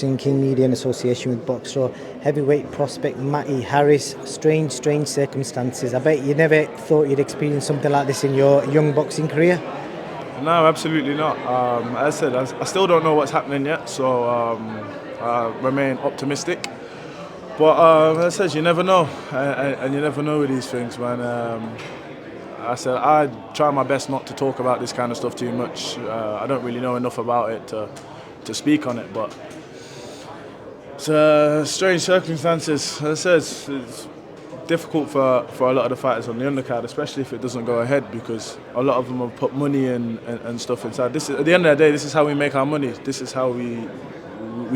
Boxing King Media in association with Boxer, heavyweight prospect Matty Harris. Strange circumstances. I bet you never thought you'd experience something like this in your young boxing career. No, absolutely not. As I said, I still don't know what's happening yet, so I remain optimistic. But as I said, you never know, and you never know with these things, man. I said I try my best not to talk about this kind of stuff too much. I don't really know enough about it to speak on it, but it's strange circumstances. As I said, it's difficult for a lot of the fighters on the undercard, especially if it doesn't go ahead, because a lot of them have put money and stuff inside. This is, at the end of the day, this is how we make our money. This is how we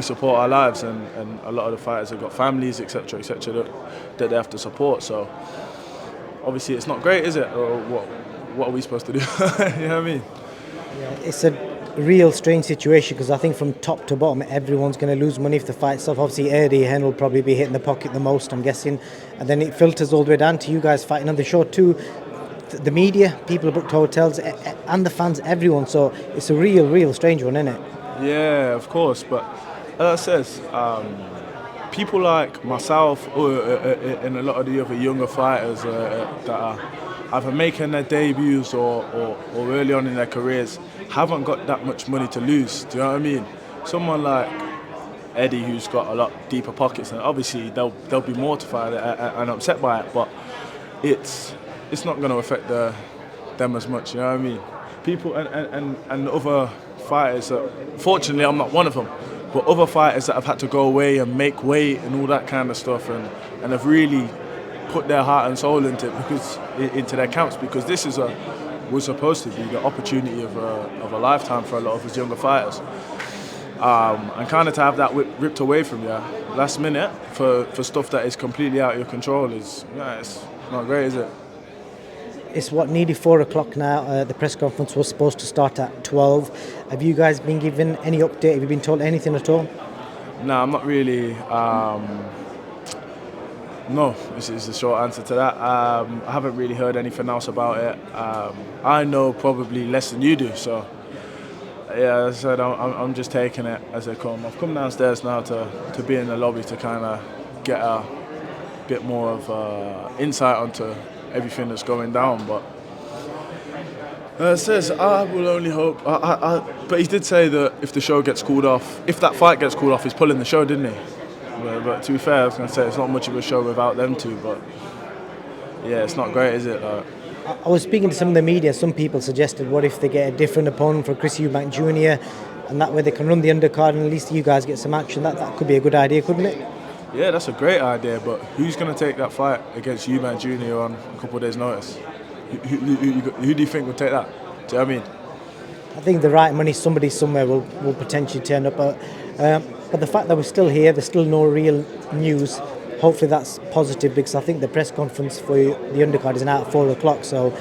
support our lives, and a lot of the fighters have got families, etc., that they have to support. So obviously, it's not great, is it? Or what are we supposed to do? You know what I mean? Yeah, it's a real strange situation because I think from top to bottom, everyone's going to lose money if the fight's off. Obviously, Eddie Hearn will probably be hitting the pocket the most, I'm guessing, and then it filters all the way down to you guys fighting on the show too. The media, people who booked hotels, and the fans, everyone. So it's a real strange one, isn't it? Yeah, of course, but as I said, people like myself and a lot of the other younger fighters that are either making their debuts or early on in their careers haven't got that much money to lose. Do you know what I mean? Someone like Eddie, who's got a lot deeper pockets, and obviously they'll be mortified and upset by it, but it's not going to affect them as much. You know what I mean? People and other fighters. Fortunately, I'm not one of them. But other fighters that have had to go away and make weight and all that kind of stuff, and have really put their heart and soul into their camps, because this was supposed to be the opportunity of a lifetime for a lot of us younger fighters. And kind of to have that ripped away from you last minute for stuff that is completely out of your control it's not great, is it? It's nearly 4 o'clock now. The press conference was supposed to start at 12. Have you guys been given any update? Have you been told anything at all? No, I'm not really. No, is the short answer to that. I haven't really heard anything else about it. I know probably less than you do, so yeah, as I said, I'm just taking it as they come. I've come downstairs now to be in the lobby to kind of get a bit more of insight onto everything that's going down, but says I will only hope. But he did say that if the show gets called off, if that fight gets called off, he's pulling the show, didn't he? But to be fair, I was going to say it's not much of a show without them two, but yeah, it's not great, is it? I was speaking to some of the media. Some people suggested, what if they get a different opponent for Chris Eubank Jr., and that way they can run the undercard and at least you guys get some action. That could be a good idea, couldn't it? Yeah, that's a great idea, but who's going to take that fight against Eubank Jr. on a couple of days' notice? Who do you think would take that? Do you know what I mean? I think the right money, somebody somewhere will potentially turn up. But the fact that we're still here, there's still no real news. Hopefully that's positive, because I think the press conference for the undercard is now at 4 o'clock, so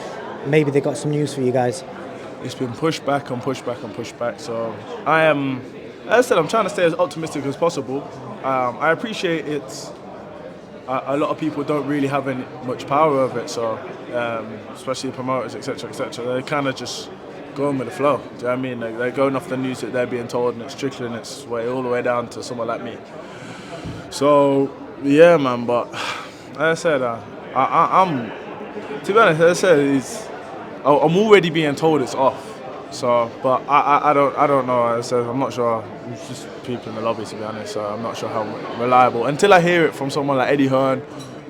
maybe they got some news for you guys. It's been pushed back and pushed back and pushed back, so I am, as I said, I'm trying to stay as optimistic as possible. I appreciate it. A lot of people don't really have any much power over it, so especially promoters, etc., they kind of just going with the flow. Do you know what I mean? They're going off the news that they're being told, and it's trickling its way all the way down to someone like me. So yeah, man. But as I said, I'm to be honest. As I said, I'm already being told it's off. So, but I don't know. As I said, I'm not sure. It's just people in the lobby, to be honest. So I'm not sure how reliable. Until I hear it from someone like Eddie Hearn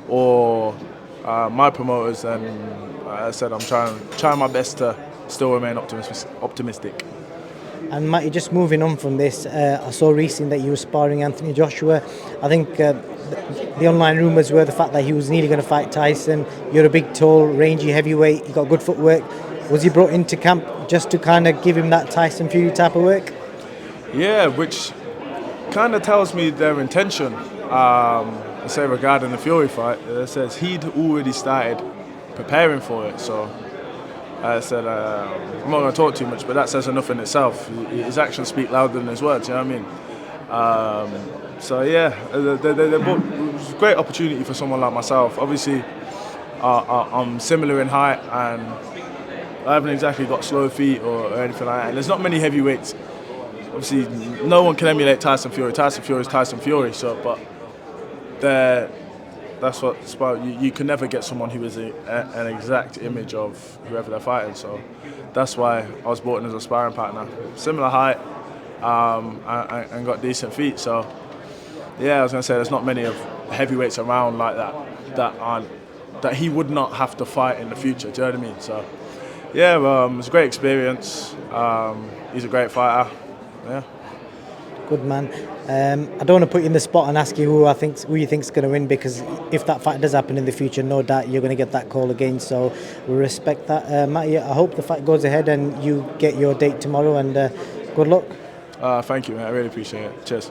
or my promoters, and as I said, I'm trying my best to still remain optimistic. And Matty, just moving on from this, I saw recently that you were sparring Anthony Joshua. I think the online rumours were the fact that he was nearly going to fight Tyson. You're a big, tall, rangy heavyweight. You got good footwork. Was he brought into camp just to kind of give him that Tyson Fury type of work? Yeah, which kind of tells me their intention. I say regarding the Fury fight, it says he'd already started preparing for it. So I said, I'm not going to talk too much, but that says enough in itself. His actions speak louder than his words, you know what I mean? So yeah, it was a great opportunity for someone like myself. Obviously, I'm similar in height, and I haven't exactly got slow feet or anything like that. And there's not many heavyweights obviously no one can emulate Tyson Fury. Tyson Fury is Tyson Fury. So, but that's what's about. You can never get someone who is an exact image of whoever they're fighting. So that's why I was brought in as a sparring partner. Similar height, and got decent feet. So yeah, I was gonna say there's not many of heavyweights around like that he would not have to fight in the future. Do you know what I mean? So yeah, it was a great experience. He's a great fighter. Yeah. Good man. I don't want to put you in the spot and ask you who you think's going to win, because if that fight does happen in the future, no doubt you're going to get that call again. So we respect that, Matty. I hope the fight goes ahead and you get your date tomorrow. And good luck. Thank you, man. I really appreciate it. Cheers.